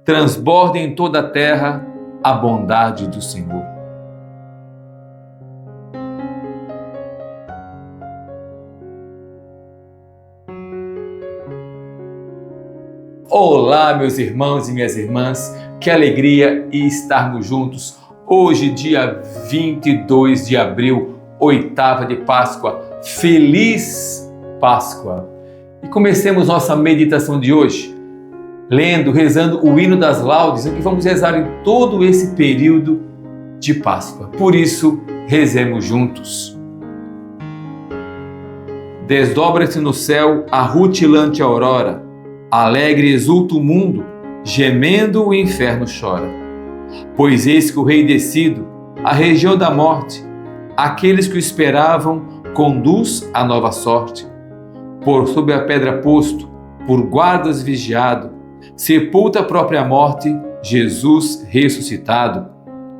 transborde em toda a terra a bondade do Senhor. Olá, meus irmãos e minhas irmãs, que alegria estarmos juntos. Hoje, dia 22 de abril, oitava de Páscoa. Feliz Páscoa! E comecemos nossa meditação de hoje, rezando o hino das laudes, o que vamos rezar em todo esse período de Páscoa. Por isso, rezemos juntos. Desdobra-se no céu a rutilante aurora, alegre exulta o mundo, gemendo o inferno chora. Pois eis que o Rei descido, à região da morte, aqueles que o esperavam, conduz a nova sorte. Por sob a pedra posto, por guardas vigiado, sepulta a própria morte, Jesus ressuscitado.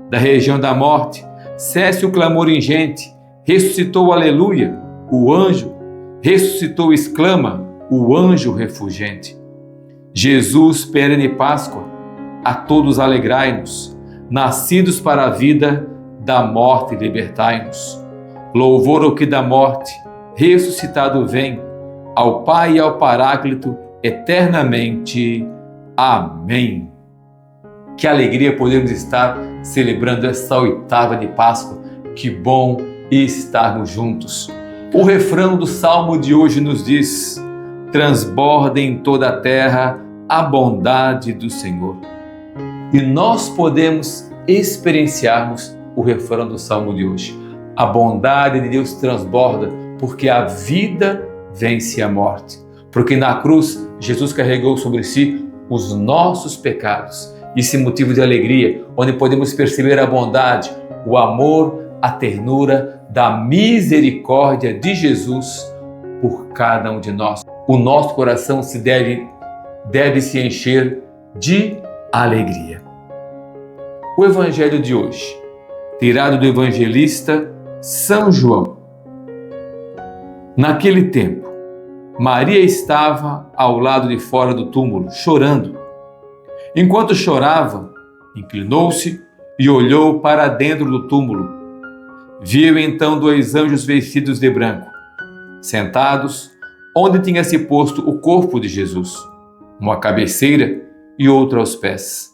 Da região da morte, cesse o clamor ingente, ressuscitou, aleluia, o anjo, ressuscitou, exclama, o anjo refulgente. Jesus, perene Páscoa, a todos alegrai-nos, nascidos para a vida, da morte libertai-nos. Louvor ao que da morte, ressuscitado vem, ao Pai e ao Paráclito, eternamente. Amém. Que alegria podermos estar celebrando esta oitava de Páscoa. Que bom estarmos juntos. O refrão do Salmo de hoje nos diz: transborda em toda a terra a bondade do Senhor. E nós podemos experienciarmos o refrão do Salmo de hoje. A bondade de Deus transborda, porque a vida vence a morte. Porque na cruz, Jesus carregou sobre si os nossos pecados. Esse motivo de alegria, onde podemos perceber a bondade, o amor, a ternura da misericórdia de Jesus por cada um de nós. O nosso coração deve se encher de alegria. O Evangelho de hoje, tirado do evangelista São João. Naquele tempo, Maria estava ao lado de fora do túmulo, chorando. Enquanto chorava, inclinou-se e olhou para dentro do túmulo. Viu então 2 anjos vestidos de branco, sentados onde tinha se posto o corpo de Jesus, uma à cabeceira e outra aos pés.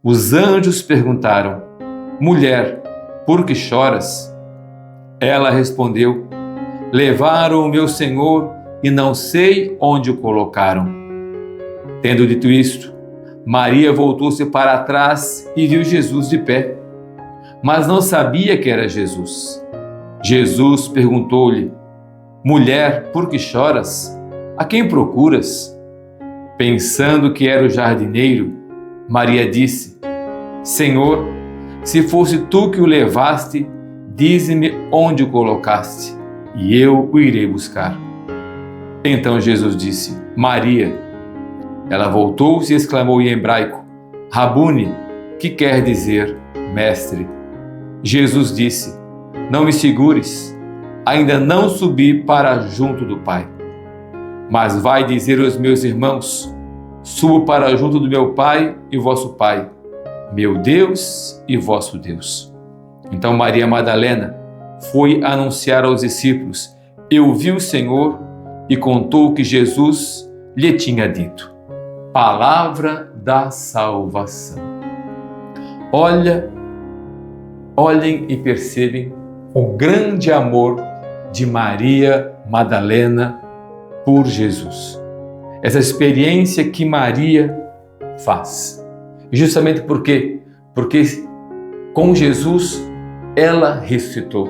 Os anjos perguntaram: mulher, por que choras? Ela respondeu: levaram o meu Senhor e não sei onde o colocaram. Tendo dito isto, Maria voltou-se para trás e viu Jesus de pé, mas não sabia que era Jesus. Jesus perguntou-lhe: mulher, por que choras? A quem procuras? Pensando que era o jardineiro, Maria disse: Senhor, se fosse tu que o levaste, dize-me onde o colocaste, e eu o irei buscar. Então Jesus disse: Maria. Ela voltou-se e exclamou em hebraico: Rabuni, que quer dizer mestre. Jesus disse: não me segures, ainda não subi para junto do Pai. Mas vai dizer aos meus irmãos: subo para junto do meu Pai e vosso Pai, meu Deus e vosso Deus. Então Maria Madalena foi anunciar aos discípulos: eu vi o Senhor, e contou o que Jesus lhe tinha dito. Palavra da salvação. Olhem e percebem o grande amor de Maria Madalena por Jesus. Essa experiência que Maria faz. Justamente porque com Jesus ela ressuscitou.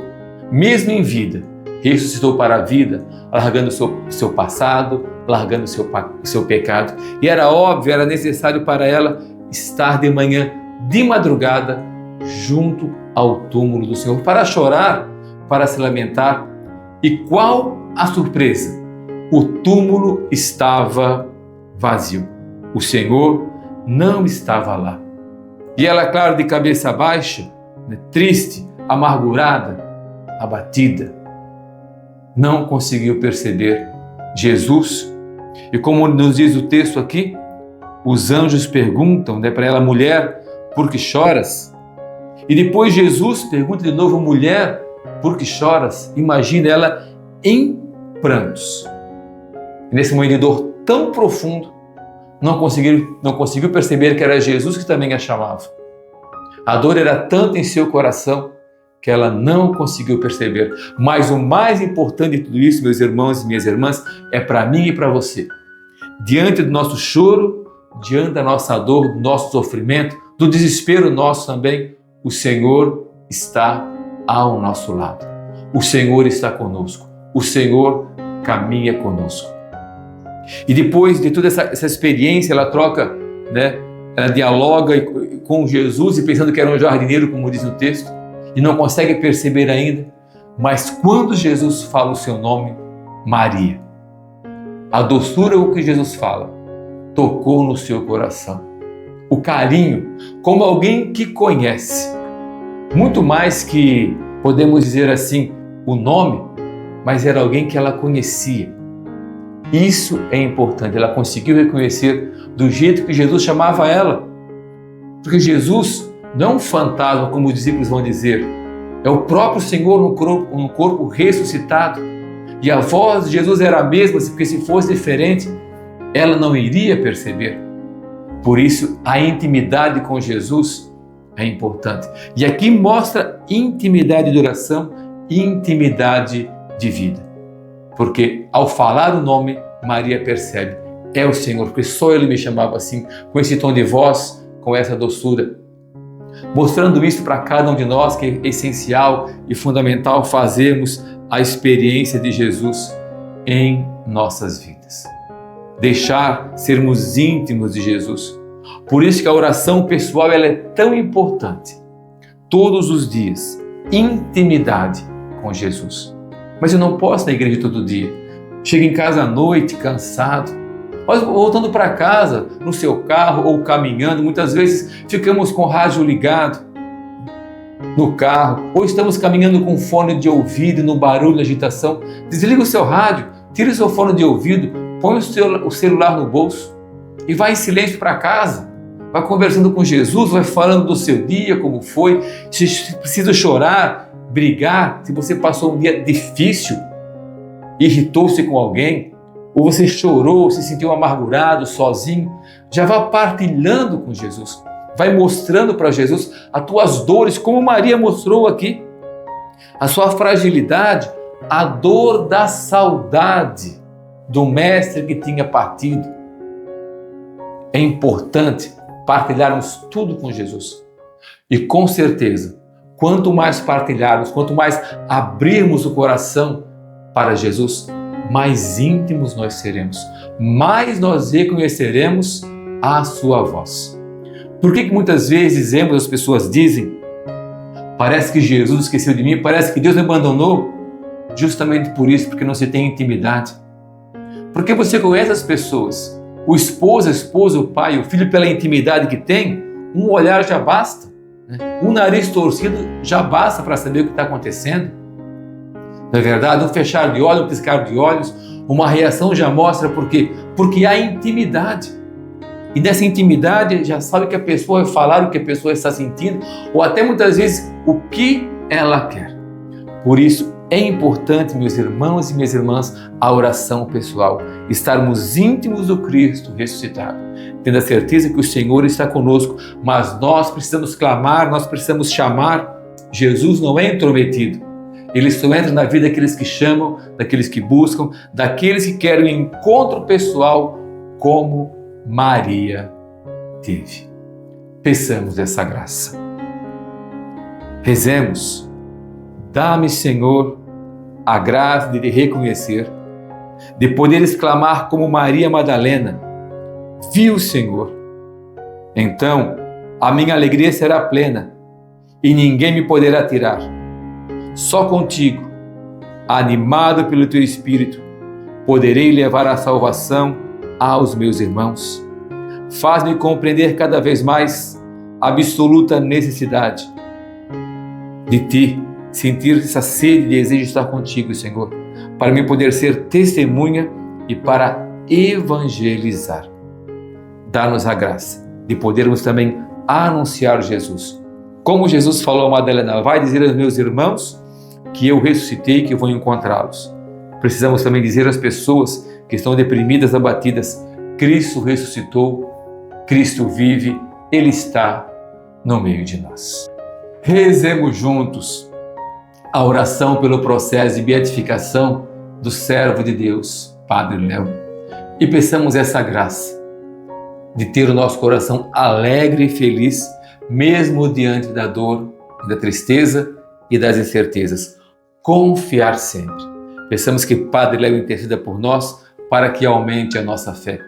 Mesmo em vida, ressuscitou para a vida, largando o seu passado, largando o seu pecado. E era óbvio, era necessário para ela estar de manhã, de madrugada, junto ao túmulo do Senhor, para chorar, para se lamentar. E qual a surpresa? O túmulo estava vazio. O Senhor não estava lá. E ela, claro, de cabeça baixa, triste, amargurada, abatida, não conseguiu perceber Jesus. E como nos diz o texto aqui, os anjos perguntam, para ela, mulher, por que choras? E depois Jesus pergunta de novo, mulher, por que choras? Imagina ela em prantos. E nesse momento de dor tão profundo, não conseguiu perceber que era Jesus que também a chamava. A dor era tanta em seu coração que ela não conseguiu perceber. Mas o mais importante de tudo isso, meus irmãos e minhas irmãs, é para mim e para você. Diante do nosso choro, diante da nossa dor, do nosso sofrimento, do desespero nosso também, o Senhor está ao nosso lado. O Senhor está conosco. O Senhor caminha conosco. E depois de toda essa experiência, ela troca, ela dialoga com Jesus e pensando que era um jardineiro, como diz no texto, e não consegue perceber ainda, mas quando Jesus fala o seu nome, Maria, a doçura o que Jesus fala, tocou no seu coração. O carinho, como alguém que conhece, muito mais que, podemos dizer assim, o nome, mas era alguém que ela conhecia. Isso é importante, ela conseguiu reconhecer do jeito que Jesus chamava ela. Porque Jesus não é um fantasma, como os discípulos vão dizer, é o próprio Senhor no corpo ressuscitado. E a voz de Jesus era a mesma, porque se fosse diferente, ela não iria perceber. Por isso, a intimidade com Jesus é importante. E aqui mostra intimidade de oração, intimidade de vida. Porque ao falar o nome, Maria percebe, é o Senhor, porque só Ele me chamava assim, com esse tom de voz, com essa doçura. Mostrando isso para cada um de nós, que é essencial e fundamental fazermos a experiência de Jesus em nossas vidas. Deixar sermos íntimos de Jesus. Por isso que a oração pessoal ela é tão importante. Todos os dias, intimidade com Jesus. Mas eu não posso ir na igreja todo dia. Chego em casa à noite, cansado. Mas voltando para casa, no seu carro ou caminhando, muitas vezes ficamos com o rádio ligado no carro, ou estamos caminhando com fone de ouvido no barulho, na agitação. Desliga o seu rádio, tira o seu fone de ouvido, põe o celular no bolso e vai em silêncio para casa. Vai conversando com Jesus, vai falando do seu dia, como foi, se precisa chorar, brigar, se você passou um dia difícil, irritou-se com alguém, ou você chorou, se sentiu amargurado, sozinho, já vá partilhando com Jesus. Vai mostrando para Jesus as tuas dores, como Maria mostrou aqui. A sua fragilidade, a dor da saudade do mestre que tinha partido. É importante partilharmos tudo com Jesus. E com certeza, quanto mais partilharmos, quanto mais abrirmos o coração para Jesus, mais íntimos nós seremos, mais nós reconheceremos a sua voz. Por que muitas vezes dizemos, as pessoas dizem, parece que Jesus esqueceu de mim, parece que Deus me abandonou? Justamente por isso, porque não se tem intimidade. Porque você conhece as pessoas, o esposo, a esposa, o pai, o filho, pela intimidade que tem, um olhar já basta, um nariz torcido já basta para saber o que está acontecendo. Não é verdade? Um fechar de olhos, um piscar de olhos, uma reação já mostra por quê? Porque há intimidade. E nessa intimidade já sabe o que a pessoa vai falar, o que a pessoa está sentindo, ou até muitas vezes o que ela quer. Por isso é importante, meus irmãos e minhas irmãs, a oração pessoal, estarmos íntimos do Cristo ressuscitado, tendo a certeza que o Senhor está conosco, mas nós precisamos clamar, nós precisamos chamar. Jesus não é intrometido. Ele só entra na vida daqueles que chamam, daqueles que buscam, daqueles que querem um encontro pessoal como Maria teve. Peçamos essa graça. Rezemos. Dá-me, Senhor, a graça de te reconhecer, de poder exclamar como Maria Madalena, vi o Senhor. Então, a minha alegria será plena e ninguém me poderá tirar. Só contigo, animado pelo teu Espírito, poderei levar a salvação aos meus irmãos. Faz-me compreender cada vez mais a absoluta necessidade de ti, sentir essa sede e desejo de estar contigo, Senhor, para me poder ser testemunha e para evangelizar. dá-nos a graça de podermos também anunciar Jesus. Como Jesus falou a Madalena, vai dizer aos meus irmãos que eu ressuscitei, que eu vou encontrá-los. Precisamos também dizer às pessoas que estão deprimidas, abatidas, Cristo ressuscitou, Cristo vive, Ele está no meio de nós. Rezemos juntos a oração pelo processo de beatificação do servo de Deus, Padre Léo, e peçamos essa graça de ter o nosso coração alegre e feliz, mesmo diante da dor, da tristeza e das incertezas. Confiar sempre. Peçamos que Padre Léo interceda por nós para que aumente a nossa fé.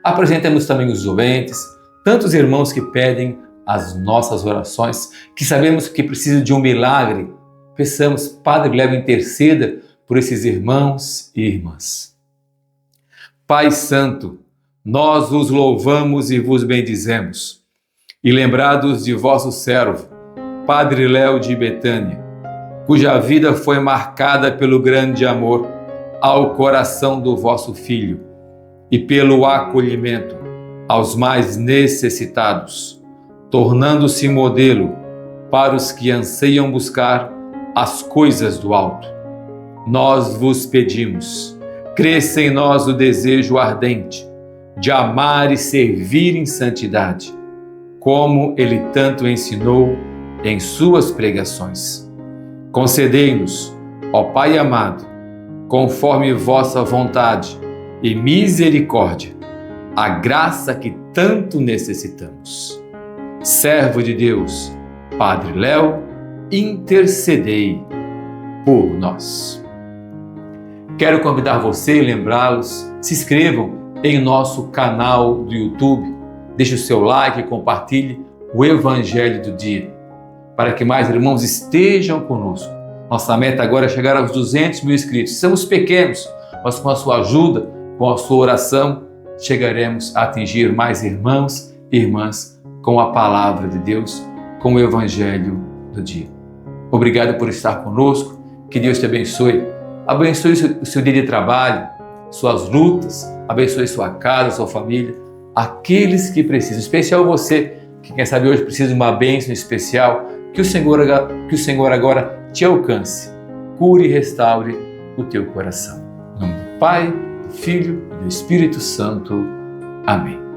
Apresentemos também os doentes, tantos irmãos que pedem as nossas orações, que sabemos que precisam de um milagre. Peçamos, Padre Léo, interceda por esses irmãos e irmãs. Pai Santo, nós vos louvamos e vos bendizemos. E lembrados de vosso servo, Padre Léo de Betânia, cuja vida foi marcada pelo grande amor ao coração do vosso Filho e pelo acolhimento aos mais necessitados, tornando-se modelo para os que anseiam buscar as coisas do alto. Nós vos pedimos, cresça em nós o desejo ardente de amar e servir em santidade, como ele tanto ensinou em suas pregações. Concedei-nos, ó Pai amado, conforme vossa vontade e misericórdia, a graça que tanto necessitamos. Servo de Deus, Padre Léo, intercedei por nós. Quero convidar você e lembrá-los, se inscrevam em nosso canal do YouTube, deixe o seu like e compartilhe o Evangelho do dia, para que mais irmãos estejam conosco. Nossa meta agora é chegar aos 200 mil inscritos. Somos pequenos, mas com a sua ajuda, com a sua oração, chegaremos a atingir mais irmãos e irmãs com a palavra de Deus, com o Evangelho do dia. Obrigado por estar conosco, que Deus te abençoe. Abençoe o seu dia de trabalho, suas lutas, abençoe sua casa, sua família, aqueles que precisam, em especial você, que quem sabe hoje precisa de uma bênção especial, que o Senhor agora te alcance, cure e restaure o teu coração. Em nome do Pai, do Filho e do Espírito Santo. Amém.